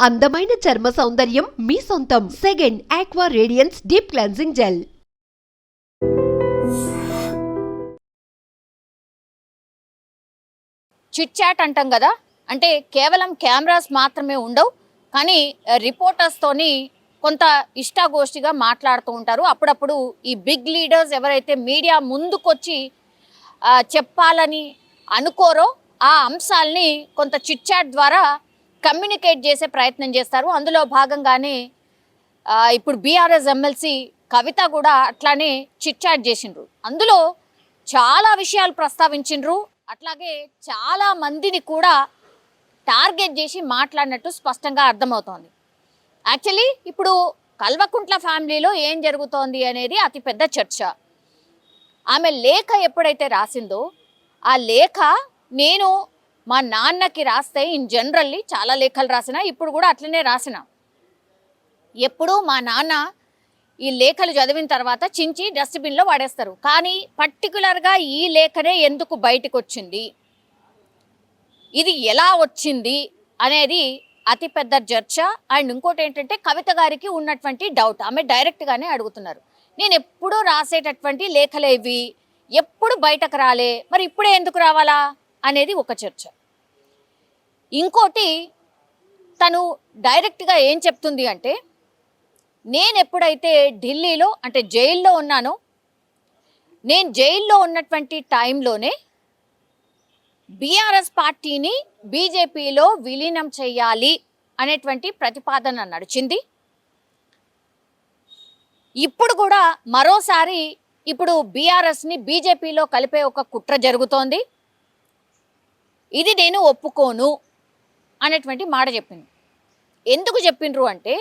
అందమైన చర్మ సౌందర్యం మీ సొంతం. Second aqua radiance deep cleansing gel. Chit chat అంటాం కదా, అంటే కేవలం కెమెరాస్ మాత్రమే ఉండవు, కానీ రిపోర్టర్స్తోని కొంత ఇష్టాగోష్ఠిగా మాట్లాడుతూ ఉంటారు. అప్పుడప్పుడు ఈ బిగ్ లీడర్స్ ఎవరైతే మీడియా ముందుకొచ్చి చెప్పాలని అనుకోరో ఆ అంశాలని కొంత చిట్ చాట్ ద్వారా కమ్యూనికేట్ చేసే ప్రయత్నం చేస్తారు. అందులో భాగంగానే ఇప్పుడు బీఆర్ఎస్ ఎమ్మెల్సీ కవిత కూడా అట్లానే చిట్ చాట్ చేసిండ్రు. అందులో చాలా విషయాలు ప్రస్తావించిండ్రు. అట్లాగే చాలా మందిని కూడా టార్గెట్ చేసి మాట్లాడినట్టు స్పష్టంగా అర్థమవుతోంది. యాక్చువల్లీ ఇప్పుడు కల్వకుంట్ల ఫ్యామిలీలో ఏం జరుగుతోంది అనేది అతిపెద్ద చర్చ. ఆమె లేఖ ఎప్పుడైతే రాసిందో ఆ లేఖ నేను మా నాన్నకి రాస్తే ఇన్ జనరల్లీ చాలా లేఖలు రాసిన, ఇప్పుడు కూడా అట్లనే రాసిన. ఎప్పుడు మా నాన్న ఈ లేఖలు చదివిన తర్వాత చించి డస్ట్బిన్లో పడేస్తారు. కానీ పర్టికులర్గా ఈ లేఖనే ఎందుకు బయటకు వచ్చింది, ఇది ఎలా వచ్చింది అనేది అతిపెద్ద చర్చ. అండ్ ఇంకోటి ఏంటంటే కవిత గారికి ఉన్నటువంటి డౌట్, ఆమె డైరెక్ట్గానే అడుగుతున్నారు, నేను ఎప్పుడూ రాసేటటువంటి లేఖలేవి ఎప్పుడు బయటకు రాలే, మరి ఇప్పుడే ఎందుకు రావాలా అనేది ఒక చర్చ. ఇంకోటి తను డైరెక్ట్గా ఏం చెప్తుంది అంటే, నేను ఎప్పుడైతే ఢిల్లీలో అంటే జైల్లో ఉన్నానో, నేను జైల్లో ఉన్నటువంటి టైంలోనే బీఆర్ఎస్ పార్టీని బీజేపీలో విలీనం చేయాలి అనేటువంటి ప్రతిపాదన నడిచింది. ఇప్పుడు కూడా మరోసారి ఇప్పుడు బీఆర్ఎస్ని బీజేపీలో కలిపే ఒక కుట్ర జరుగుతోంది, ఇది నేను ఒప్పుకోను అనేటువంటి మాట చెప్పింది. ఎందుకు చెప్పిండ్రు అంటే,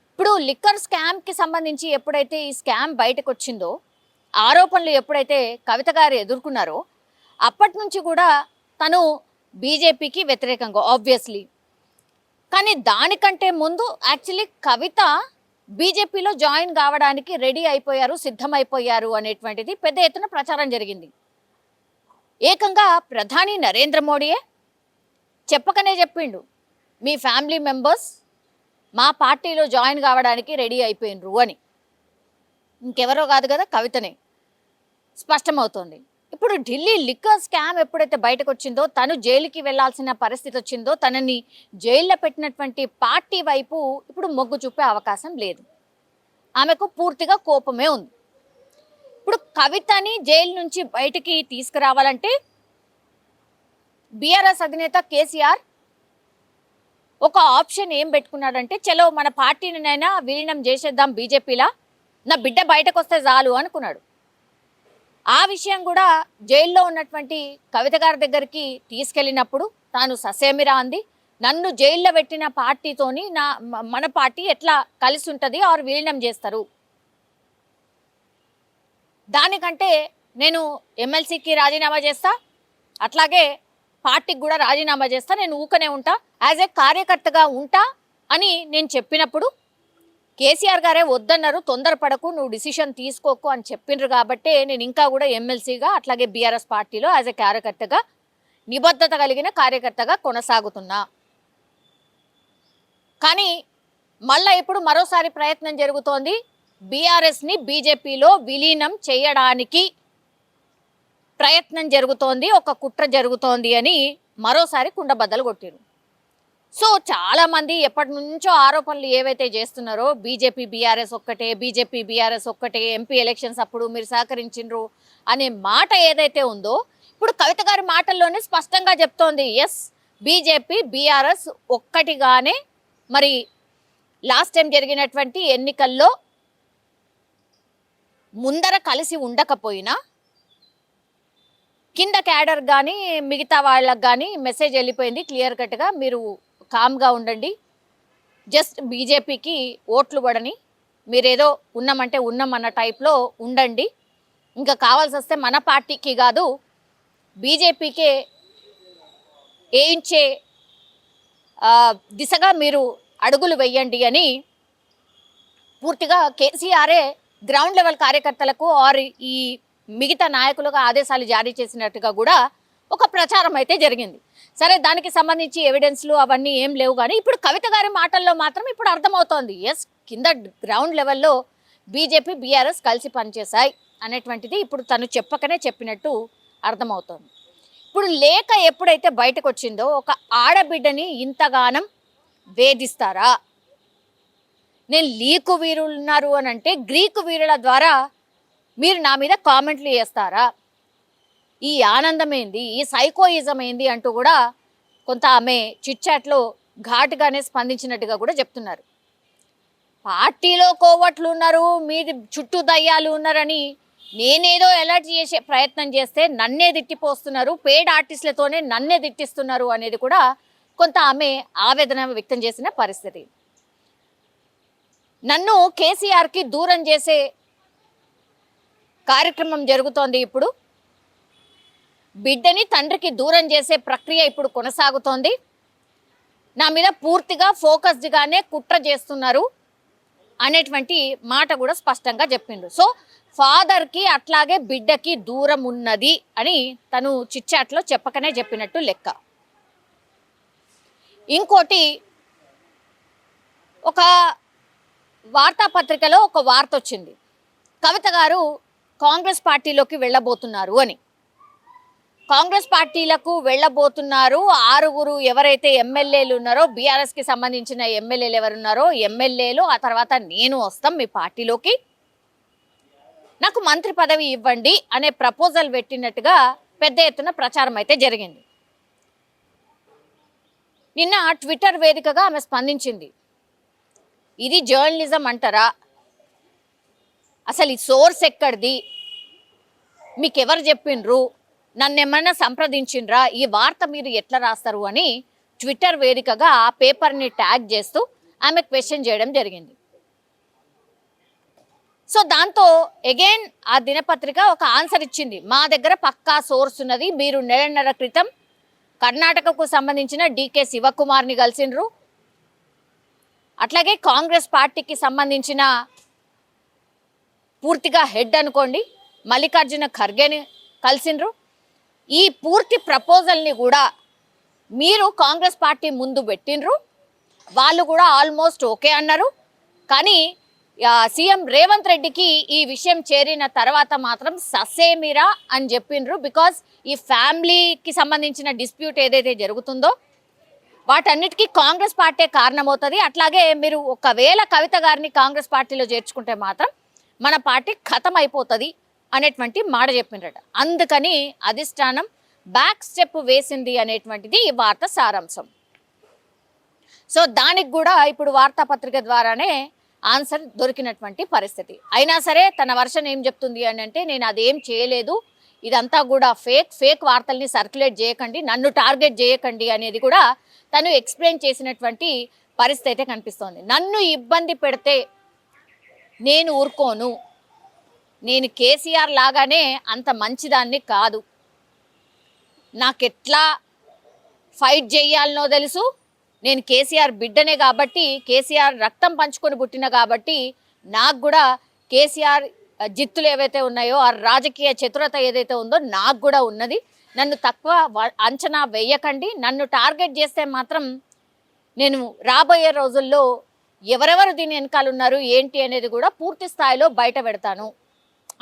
ఇప్పుడు లిక్కర్ స్కామ్కి సంబంధించి ఎప్పుడైతే ఈ స్కామ్ బయటకు వచ్చిందో, ఆరోపణలు ఎప్పుడైతే కవిత గారు ఎదుర్కొన్నారో, అప్పటి నుంచి కూడా తను బీజేపీకి వ్యతిరేకంగా ఆబ్వియస్లీ. కానీ దానికంటే ముందు యాక్చువల్లీ కవిత బీజేపీలో జాయిన్ కావడానికి రెడీ అయిపోయారు, సిద్ధమైపోయారు అనేటువంటిది పెద్ద ఎత్తున ప్రచారం జరిగింది. ఏకంగా ప్రధాని నరేంద్ర మోడీయే చెప్పకనే చెప్పిండు, మీ ఫ్యామిలీ మెంబర్స్ మా పార్టీలో జాయిన్ కావడానికి రెడీ అయిపోయినరు అని. ఇంకెవరో కాదు కదా, కవితనే. స్పష్టమవుతోంది. ఇప్పుడు ఢిల్లీ లిక్కర్ స్కామ్ ఎప్పుడైతే బయటకు వచ్చిందో, తను జైలుకి వెళ్లాల్సిన పరిస్థితి వచ్చిందో, తనని జైల్లో పెట్టినటువంటి పార్టీ వైపు ఇప్పుడు మొగ్గు చూపే అవకాశం లేదు. ఆమెకు పూర్తిగా కోపమే ఉంది. ఇప్పుడు కవితని జైలు నుంచి బయటికి తీసుకురావాలంటే బీఆర్ఎస్ అధినేత కేసీఆర్ ఒక ఆప్షన్ ఏం పెట్టుకున్నాడంటే, చలో మన పార్టీనినైనా విలీనం చేసేద్దాం బీజేపీలా, నా బిడ్డ బయటకు వస్తే చాలు అనుకున్నాడు. ఆ విషయం కూడా జైల్లో ఉన్నటువంటి కవిత గారి దగ్గరికి తీసుకెళ్ళినప్పుడు తాను ససేమిరా అంది, నన్ను జైల్లో పెట్టిన పార్టీతోని మన పార్టీ ఎట్లా కలిసి ఉంటుంది ఆరు విలీనం చేస్తారు, దానికంటే నేను ఎమ్మెల్సీకి రాజీనామా చేస్తా, అట్లాగే పార్టీకి కూడా రాజీనామా చేస్తా, నేను ఊకనే ఉంటా, యాజ్ ఏ కార్యకర్తగా ఉంటా అని నేను చెప్పినప్పుడు కేసీఆర్ గారే వద్దన్నారు, తొందరపడకు, నువ్వు డిసిషన్ తీసుకోకు అని చెప్పిండ్రు. కాబట్టే నేను ఇంకా కూడా ఎమ్మెల్సీగా అట్లాగే బీఆర్ఎస్ పార్టీలో యాజ్ ఏ కార్యకర్తగా, నిబద్ధత కలిగిన కార్యకర్తగా కొనసాగుతున్నా. కానీ మళ్ళా ఇప్పుడు మరోసారి ప్రయత్నం జరుగుతోంది, బీఆర్ఎస్ని బీజేపీలో విలీనం చేయడానికి ప్రయత్నం జరుగుతోంది, ఒక కుట్ర జరుగుతోంది అని మరోసారి కుండబద్దలు కొట్టిరు. సో చాలామంది ఎప్పటి నుంచో ఆరోపణలు ఏవైతే చేస్తున్నారో, బీజేపీ బీఆర్ఎస్ ఒక్కటే, బీజేపీ బీఆర్ఎస్ ఒక్కటే, ఎంపీ ఎలక్షన్స్ అప్పుడు మీరు సహకరించిండ్రు అనే మాట ఏదైతే ఉందో, ఇప్పుడు కవిత గారి మాటల్లోనే స్పష్టంగా చెప్తోంది, ఎస్ బీజేపీ బీఆర్ఎస్ ఒక్కటిగానే. మరి లాస్ట్ టైం జరిగినటువంటి ఎన్నికల్లో ముందర కలిసి ఉండకపోయినా కింద క్యాడర్ కానీ మిగతా వాళ్ళకు కానీ మెసేజ్ వెళ్ళిపోయింది క్లియర్ కట్గా, మీరు కామ్గా ఉండండి, జస్ట్ బీజేపీకి ఓట్లు పడని, మీరేదో ఉన్నామంటే ఉన్నాం అన్న టైప్లో ఉండండి, ఇంకా కావాల్సి వస్తే మన పార్టీకి కాదు బీజేపీకే వేయించే దిశగా మీరు అడుగులు వెయ్యండి అని పూర్తిగా కేసీఆరే గ్రౌండ్ లెవెల్ కార్యకర్తలకు ఆర్ ఈ మిగతా నాయకులకు ఆదేశాలు జారీ చేసినట్టుగా కూడా ఒక ప్రచారం అయితే జరిగింది. సరే, దానికి సంబంధించి ఎవిడెన్స్లు అవన్నీ ఏం లేవు, కానీ ఇప్పుడు కవిత గారి మాటల్లో మాత్రం ఇప్పుడు అర్థమవుతోంది, ఎస్, కింద గ్రౌండ్ లెవెల్లో బీజేపీ బీఆర్ఎస్ కలిసి పనిచేశాయి అనేటువంటిది ఇప్పుడు తను చెప్పకనే చెప్పినట్టు అర్థమవుతోంది. ఇప్పుడు లేఖ ఎప్పుడైతే బయటకు వచ్చిందో, ఒక ఆడబిడ్డని ఇంతగానం వేధిస్తారా? నేను లీకు వీరులు ఉన్నారు అని అంటే గ్రీకు వీరుల ద్వారా మీరు నా మీద కామెంట్లు చేస్తారా? ఈ ఆనందం ఏంది, ఈ సైకోయిజం ఏంది అంటూ కూడా కొంత ఆమె చిట్చాట్లో ఘాటుగానే స్పందించినట్టుగా కూడా చెప్తున్నారు. పార్టీలో కోవట్లు ఉన్నారు, మీది చుట్టూ దయ్యాలు ఉన్నారని నేనేదో అలర్ట్ చేసే ప్రయత్నం చేస్తే నన్నే తిట్టిపోస్తున్నారు, పేడ్ ఆర్టిస్టులతోనే నన్నే తిట్టిస్తున్నారు అనేది కూడా కొంత ఆమె ఆవేదన వ్యక్తం చేసిన పరిస్థితి. నన్ను కేసీఆర్కి దూరం చేసే కార్యక్రమం జరుగుతోంది. ఇప్పుడు బిడ్డని తండ్రికి దూరం చేసే ప్రక్రియ ఇప్పుడు కొనసాగుతోంది. నా మీద పూర్తిగా ఫోకస్డ్గానే కుట్ర చేస్తున్నారు అనేటువంటి మాట కూడా స్పష్టంగా చెప్పిండు. సో ఫాదర్కి అట్లాగే బిడ్డకి దూరం ఉన్నది అని తను చిట్చాట్లో చెప్పకనే చెప్పినట్టు లెక్క. ఇంకోటి, ఒక వార్తాపత్రికలో ఒక వార్త వచ్చింది, కవిత గారు కాంగ్రెస్ పార్టీలోకి వెళ్ళబోతున్నారు అని. కాంగ్రెస్ పార్టీలకు వెళ్ళబోతున్నారు 6 ఎవరైతే ఎమ్మెల్యేలు ఉన్నారో, బీఆర్ఎస్కి సంబంధించిన ఎమ్మెల్యేలు ఎవరున్నారో, ఎమ్మెల్యేలు, ఆ తర్వాత నేను వస్తాం మీ పార్టీలోకి, నాకు మంత్రి పదవి ఇవ్వండి అనే ప్రపోజల్ పెట్టినట్టుగా పెద్ద ఎత్తున ప్రచారం అయితే జరిగింది. నిన్న ట్విట్టర్ వేదికగా ఆమె స్పందించింది. ఇది జర్నలిజం అంటారా? అసలు ఈ సోర్స్ ఎక్కడిది? మీకెవరు చెప్పిండ్రు? నన్నేమన్నా సంప్రదించిండ్రా? ఈ వార్త మీరు ఎట్లా రాస్తారు అని ట్విట్టర్ వేదికగా ఆ పేపర్ని ట్యాగ్ చేస్తూ ఆమె క్వశ్చన్ చేయడం జరిగింది. సో దాంతో అగైన్ ఆ దినపత్రిక ఒక ఆన్సర్ ఇచ్చింది, మా దగ్గర పక్కా సోర్స్ ఉన్నది, మీరు నెలన్నర క్రితం కర్ణాటకకు సంబంధించిన డీకే శివకుమార్ని కలిసిండ్రు, అట్లాగే కాంగ్రెస్ పార్టీకి సంబంధించిన పూర్తిగా హెడ్ అనుకోండి మల్లికార్జున ఖర్గేని కలిసిండ్రు, ఈ పూర్తి ప్రపోజల్ని కూడా మీరు కాంగ్రెస్ పార్టీ ముందు పెట్టిండ్రు, వాళ్ళు కూడా ఆల్మోస్ట్ ఓకే అన్నారు. కానీ సీఎం రేవంత్ రెడ్డికి ఈ విషయం చేరిన తర్వాత మాత్రం ససేమిరా అని చెప్పిండ్రు. బికాజ్ ఈ ఫ్యామిలీకి సంబంధించిన డిస్ప్యూట్ ఏదైతే జరుగుతుందో వాటన్నిటికీ కాంగ్రెస్ పార్టీ కారణమవుతుంది. అట్లాగే మీరు ఒకవేళ కవిత గారిని కాంగ్రెస్ పార్టీలో చేర్చుకుంటే మాత్రం మన పార్టీ ఖతం అయిపోతుంది అనేటువంటి మాట చెప్పిండ్రట. అందుకని అధిష్టానం బ్యాక్ స్టెప్ వేసింది అనేటువంటిది ఈ వార్త సారాంశం. సో దానికి కూడా ఇప్పుడు వార్తాపత్రిక ద్వారానే ఆన్సర్ దొరికినటువంటి పరిస్థితి. అయినా సరే తన వర్షన్ ఏం చెప్తుంది అని అంటే, నేను అదేం చేయలేదు, ఇదంతా కూడా ఫేక్ వార్తల్ని సర్క్యులేట్ చేయకండి, నన్ను టార్గెట్ చేయకండి అనేది కూడా తను ఎక్స్ప్లెయిన్ చేసినటువంటి పరిస్థితి అయితే కనిపిస్తోంది. నన్ను ఇబ్బంది పెడితే నేను ఊరుకోను, నేను కేసీఆర్ లాగానే అంత మంచిదాన్ని కాదు, నాకెట్లా ఫైట్ చేయాలనో తెలుసు, నేను కేసీఆర్ బిడ్డనే కాబట్టి, కేసీఆర్ రక్తం పంచుకొని పుట్టిన కాబట్టి నాకు కూడా కేసీఆర్ జిత్తులు ఏవైతే ఉన్నాయో, ఆ రాజకీయ చతురత ఏదైతే ఉందో నాకు కూడా ఉన్నది, నన్ను తక్కువ అంచనా వేయకండి, నన్ను టార్గెట్ చేస్తే మాత్రం నేను రాబోయే రోజుల్లో ఎవరెవరు దీని వెనకాల ఉన్నారు ఏంటి అనేది కూడా పూర్తి స్థాయిలో బయట పెడతాను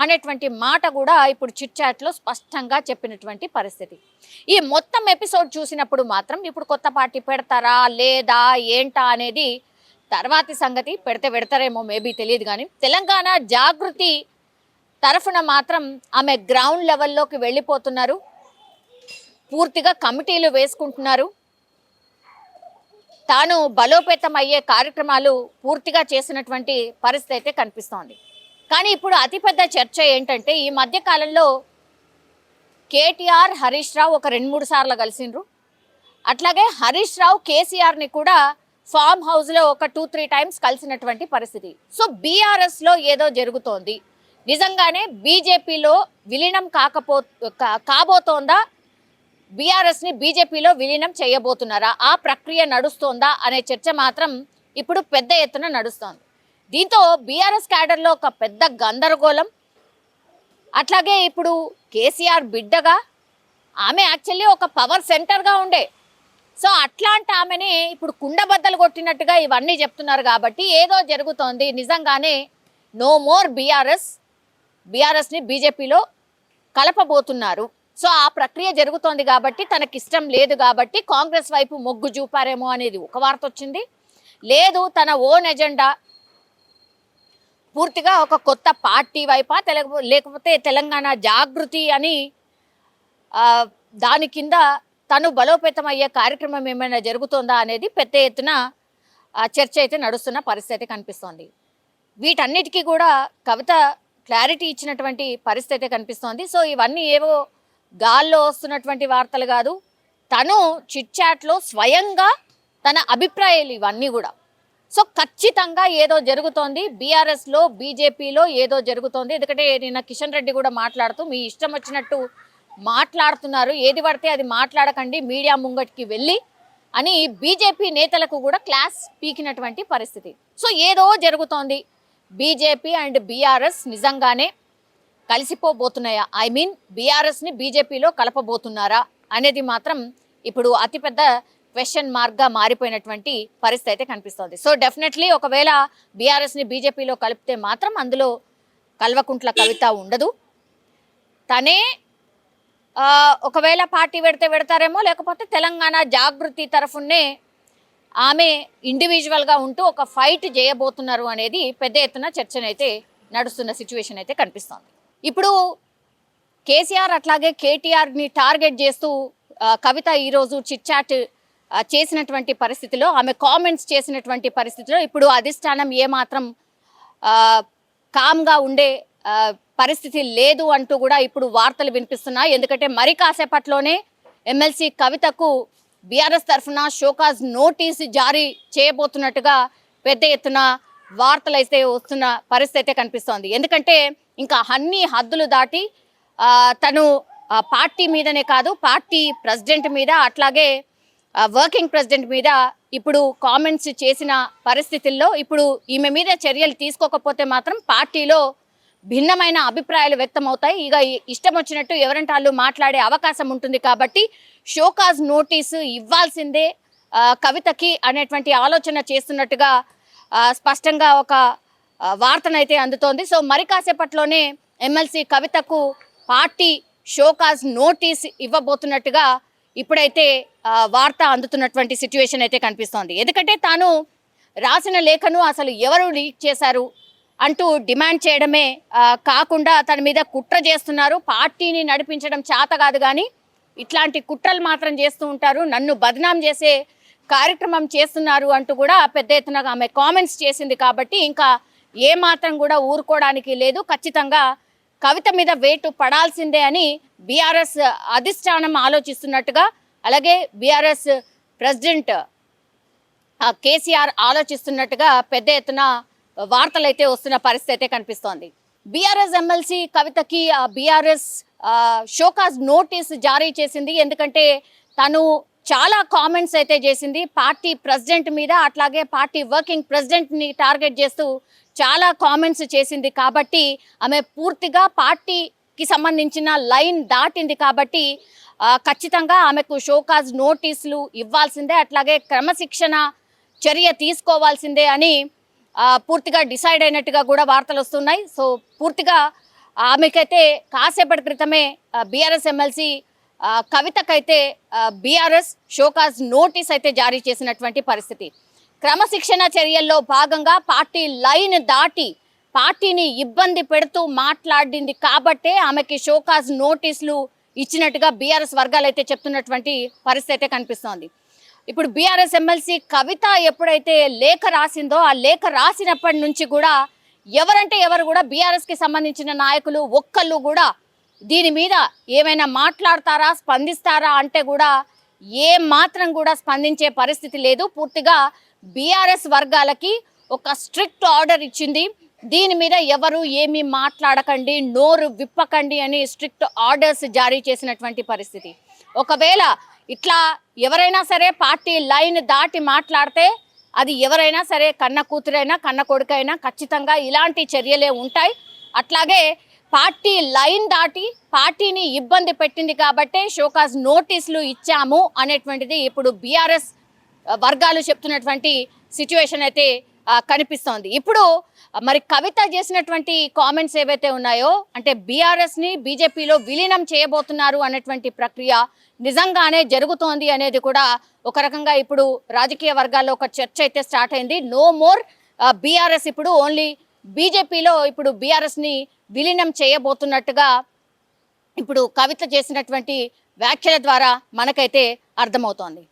అనేటువంటి మాట కూడా ఇప్పుడు చిట్చాట్లో స్పష్టంగా చెప్పినటువంటి పరిస్థితి. ఈ మొత్తం ఎపిసోడ్ చూసినప్పుడు మాత్రం ఇప్పుడు కొత్త పార్టీ పెడతారా లేదా ఏంటా అనేది తర్వాతి సంగతి. పెడతారేమో మేబీ తెలియదు, కానీ తెలంగాణ జాగృతి తరఫున మాత్రం ఆమె గ్రౌండ్ లెవెల్లోకి వెళ్ళిపోతున్నారు, పూర్తిగా కమిటీలు వేసుకుంటున్నారు, తాను బలోపేతం అయ్యే కార్యక్రమాలు పూర్తిగా చేసినటువంటి పరిస్థితి అయితే కనిపిస్తోంది. కానీ ఇప్పుడు అతిపెద్ద చర్చ ఏంటంటే, ఈ మధ్య కాలంలో కేటీఆర్ హరీష్ రావు ఒక 2-3 సార్లు కలిసిండ్రు, అట్లాగే హరీష్ రావు కేసీఆర్ని కూడా ఫామ్ హౌస్లో ఒక 2-3 టైమ్స్ కలిసినటువంటి పరిస్థితి. సో బీఆర్ఎస్లో ఏదో జరుగుతోంది, నిజంగానే బీజేపీలో విలీనం కాబోతోందా, బీఆర్ఎస్ని బీజేపీలో విలీనం చేయబోతున్నారా, ఆ ప్రక్రియ నడుస్తోందా అనే చర్చ మాత్రం ఇప్పుడు పెద్ద ఎత్తున నడుస్తోంది. దీంతో బీఆర్ఎస్ క్యాడర్లో ఒక పెద్ద గందరగోళం. అట్లాగే ఇప్పుడు కేసీఆర్ బిడ్డగా ఆమె యాక్చువల్లీ ఒక పవర్ సెంటర్గా ఉండే. సో అట్లాంటి ఆమెని ఇప్పుడు కుండబద్దలు కొట్టినట్టుగా ఇవన్నీ చెప్తున్నారు కాబట్టి ఏదో జరుగుతోంది. నిజంగానే నో మోర్ బీఆర్ఎస్ని బీజేపీలో కలపబోతున్నారు. సో ఆ ప్రక్రియ జరుగుతోంది కాబట్టి తనకిష్టం లేదు కాబట్టి కాంగ్రెస్ వైపు మొగ్గు చూపారేమో అనేది ఒక వార్త వచ్చింది. లేదు తన ఓన్ ఎజెండా పూర్తిగా ఒక కొత్త పార్టీ వైపా లేకపోతే తెలంగాణ జాగృతి అని దాని కింద తను బలోపేతం అయ్యే కార్యక్రమం ఏమైనా జరుగుతుందా అనేది పెద్ద ఎత్తున చర్చ అయితే నడుస్తున్న పరిస్థితి కనిపిస్తోంది. వీటన్నిటికీ కూడా కవిత క్లారిటీ ఇచ్చినటువంటి పరిస్థితి కనిపిస్తోంది. సో ఇవన్నీ ఏవో గాల్లో వస్తున్నటువంటి వార్తలు కాదు, తను చిట్ చాట్లో స్వయంగా తన అభిప్రాయాలు ఇవన్నీ కూడా. సో ఖచ్చితంగా ఏదో జరుగుతోంది బీఆర్ఎస్లో బీజేపీలో ఏదో జరుగుతోంది. ఎందుకంటే నిన్న కిషన్ రెడ్డి కూడా మాట్లాడుతూ మీ ఇష్టం వచ్చినట్టు మాట్లాడుతున్నారు, ఏది పడితే అది మాట్లాడకండి మీడియా ముంగటికి వెళ్ళి అని బీజేపీ నేతలకు కూడా క్లాస్ పీకినటువంటి పరిస్థితి. సో ఏదో జరుగుతోంది. బీజేపీ అండ్ బీఆర్ఎస్ నిజంగానే కలిసిపోబోతున్నాయా, ఐ మీన్ బీఆర్ఎస్ని బీజేపీలో కలపబోతున్నారా అనేది మాత్రం ఇప్పుడు అతిపెద్ద క్వశ్చన్ మార్క్గా మారిపోయినటువంటి పరిస్థితి అయితే కనిపిస్తోంది. సో డెఫినెట్లీ ఒకవేళ బీఆర్ఎస్ని బీజేపీలో కలిపితే మాత్రం అందులో కల్వకుంట్ల కవిత ఉండదు. తనే ఒకవేళ పార్టీ పెడతారేమో, లేకపోతే తెలంగాణ జాగృతి తరఫునే ఆమె ఇండివిజువల్గా ఉంటూ ఒక ఫైట్ చేయబోతున్నారు అనేది పెద్ద ఎత్తున చర్చనైతే నడుస్తున్న సిచ్యువేషన్ అయితే కనిపిస్తోంది. ఇప్పుడు కేసీఆర్ అట్లాగే కేటీఆర్ని టార్గెట్ చేస్తూ కవిత ఈరోజు చిట్ చాట్ చేసినటువంటి పరిస్థితిలో, ఆమె కామెంట్స్ చేసినటువంటి పరిస్థితిలో ఇప్పుడు అధిష్టానం ఏమాత్రం కామ్గా ఉండే పరిస్థితి లేదు అంటూ కూడా ఇప్పుడు వార్తలు వినిపిస్తున్నాయి. ఎందుకంటే మరి కాసేపట్లోనే ఎమ్మెల్సీ కవితకు బీఆర్ఎస్ తరఫున షోకాజ్ నోటీసు జారీ చేయబోతున్నట్టుగా పెద్ద ఎత్తున వార్తలు అయితే వస్తున్న పరిస్థితి అయితే కనిపిస్తోంది. ఎందుకంటే ఇంకా అన్ని హద్దులు దాటి తను పార్టీ మీదనే కాదు, పార్టీ ప్రెసిడెంట్ మీద అట్లాగే వర్కింగ్ ప్రెసిడెంట్ మీద ఇప్పుడు కామెంట్స్ చేసిన పరిస్థితుల్లో ఇప్పుడు ఈమె మీద చర్యలు తీసుకోకపోతే మాత్రం పార్టీలో భిన్నమైన అభిప్రాయాలు వ్యక్తమవుతాయి. ఇక ఇష్టం వచ్చినట్టు ఎవరంటే వాళ్ళు మాట్లాడే అవకాశం ఉంటుంది కాబట్టి షోకాజ్ నోటీసు ఇవ్వాల్సిందే కవితకి అనేటువంటి ఆలోచన చేస్తున్నట్టుగా స్పష్టంగా ఒక వార్తనైతే అందుతోంది. సో మరి కాసేపట్లోనే ఎమ్మెల్సీ కవితకు పార్టీ షోకాజ్ నోటీస్ ఇవ్వబోతున్నట్టుగా ఇప్పుడైతే వార్త అందుతున్నటువంటి సిచ్యువేషన్ అయితే కనిపిస్తోంది. ఎందుకంటే తాను రాసిన లేఖను అసలు ఎవరు లీక్ చేశారు అంటూ డిమాండ్ చేయడమే కాకుండా తన మీద కుట్ర చేస్తున్నారు, పార్టీని నడిపించడం చేత కాదు కానీ ఇట్లాంటి కుట్రలు మాత్రం చేస్తూ ఉంటారు, నన్ను బదనాం చేసే కార్యక్రమం చేస్తున్నారు అంటూ కూడా పెద్ద ఎత్తున ఆమె కామెంట్స్ చేసింది. కాబట్టి ఇంకా ఏ మాత్రం కూడా ఊరుకోవడానికి లేదు, ఖచ్చితంగా కవిత మీద వేటు పడాల్సిందే అని బీఆర్ఎస్ అధిష్టానం ఆలోచిస్తున్నట్టుగా, అలాగే బీఆర్ఎస్ ప్రెసిడెంట్ కేసీఆర్ ఆలోచిస్తున్నట్టుగా పెద్ద ఎత్తున వార్తలు అయితే వస్తున్న పరిస్థితి అయితే కనిపిస్తోంది. బీఆర్ఎస్ ఎమ్మెల్సీ కవితకి బీఆర్ఎస్ షోకాజ్ నోటీస్ జారీ చేసింది. ఎందుకంటే తను చాలా కామెంట్స్ అయితే చేసింది పార్టీ ప్రెసిడెంట్ మీద, అట్లాగే పార్టీ వర్కింగ్ ప్రెసిడెంట్ని టార్గెట్ చేస్తూ చాలా కామెంట్స్ చేసింది. కాబట్టి ఆమె పూర్తిగా పార్టీకి సంబంధించిన లైన్ దాటింది. కాబట్టి ఖచ్చితంగా ఆమెకు షోకాజ్ నోటీసులు ఇవ్వాల్సిందే, అట్లాగే క్రమశిక్షణ చర్య తీసుకోవాల్సిందే అని పూర్తిగా డిసైడ్ అయినట్టుగా కూడా వార్తలు వస్తున్నాయి. సో పూర్తిగా ఆమెకైతే కాసేపటి క్రితమే బీఆర్ఎస్ ఎమ్మెల్సీ కవితకైతే బీఆర్ఎస్ షోకాజ్ నోటీస్ అయితే జారీ చేసినటువంటి పరిస్థితి. క్రమశిక్షణ చర్యల్లో భాగంగా పార్టీ లైన్ దాటి పార్టీని ఇబ్బంది పెడుతూ మాట్లాడింది కాబట్టే ఆమెకి షోకాజ్ నోటీసులు ఇచ్చినట్టుగా బీఆర్ఎస్ వర్గాలు అయితే చెప్తున్నటువంటి పరిస్థితి అయితే కనిపిస్తోంది. ఇప్పుడు బీఆర్ఎస్ ఎమ్మెల్సీ కవిత ఎప్పుడైతే లేఖ రాసిందో ఆ లేఖ రాసినప్పటి నుంచి కూడా ఎవరంటే ఎవరు కూడా బీఆర్ఎస్కి సంబంధించిన నాయకులు ఒక్కళ్ళు కూడా దీని మీద ఏమైనా మాట్లాడతారా, స్పందిస్తారా అంటే కూడా ఏ మాత్రం కూడా స్పందించే పరిస్థితి లేదు. పూర్తిగా బీఆర్ఎస్ వర్గాలకి ఒక స్ట్రిక్ట్ ఆర్డర్ ఇచ్చింది, దీని మీద ఎవరు ఏమీ మాట్లాడకండి, నోరు విప్పకండి అని స్ట్రిక్ట్ ఆర్డర్స్ జారీ చేసినటువంటి పరిస్థితి. ఒకవేళ ఇట్లా ఎవరైనా సరే పార్టీ లైన్ దాటి మాట్లాడితే అది ఎవరైనా సరే కన్న కూతురైనా కన్న కొడుకైనా ఖచ్చితంగా ఇలాంటి చర్యలే ఉంటాయి. అట్లాగే పార్టీ లైన్ దాటి పార్టీని ఇబ్బంది పెట్టింది కాబట్టే షోకాజ్ నోటీసులు ఇచ్చాము అనేటువంటిది ఇప్పుడు బీఆర్ఎస్ వర్గాలు చెప్తున్నటువంటి సిచ్యువేషన్ అయితే కనిపిస్తోంది. ఇప్పుడు మరి కవిత చేసినటువంటి కామెంట్స్ ఏవైతే ఉన్నాయో, అంటే బీఆర్ఎస్ ని బీజేపీలో విలీనం చేయబోతున్నారు అనేటువంటి ప్రక్రియ నిజంగానే జరుగుతోంది అనేది కూడా ఒక రకంగా ఇప్పుడు రాజకీయ వర్గాల్లో ఒక చర్చ అయితే స్టార్ట్ అయింది. నో మోర్ బీఆర్ఎస్, ఇప్పుడు ఓన్లీ బీజేపీలో ఇప్పుడు బీఆర్ఎస్ ని విలీనం చేయబోతున్నట్టుగా ఇప్పుడు కవిత చేసినటువంటి వ్యాఖ్యల ద్వారా మనకైతే అర్థమవుతోంది.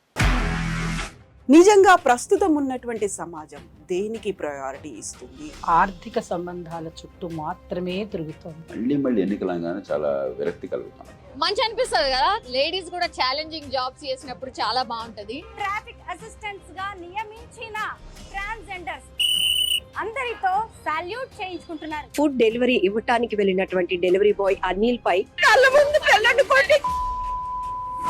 నిజంగా ప్రస్తుతం ఉన్నటువంటి సమాజం దేనికి ప్రయారిటీ ఇస్తుంది? ఆర్థిక సంబంధాల చుట్టూ మాత్రమే తిరుగుతోంది. మళ్ళీ ఎన్నికలంగానే చాలా విరక్తి కలుగుతాం. మంచి అనిపిస్తుంది కదా, లేడీస్ కూడా ఛాలెంజింగ్ జాబ్స్ చేసినప్పుడు చాలా బాగుంటది. ట్రాఫిక్ అసిస్టెంట్స్ గా నియమించిన ట్రాన్స్జెండర్స్ అందరితో సాల్యూట్ చేయించుకుంటున్నారు. ఫుడ్ డెలివరీ ఇవ్వటానికి వెళ్ళినటువంటి డెలివరీ బాయ్ అనిల్ పై కళ్ళ ముందు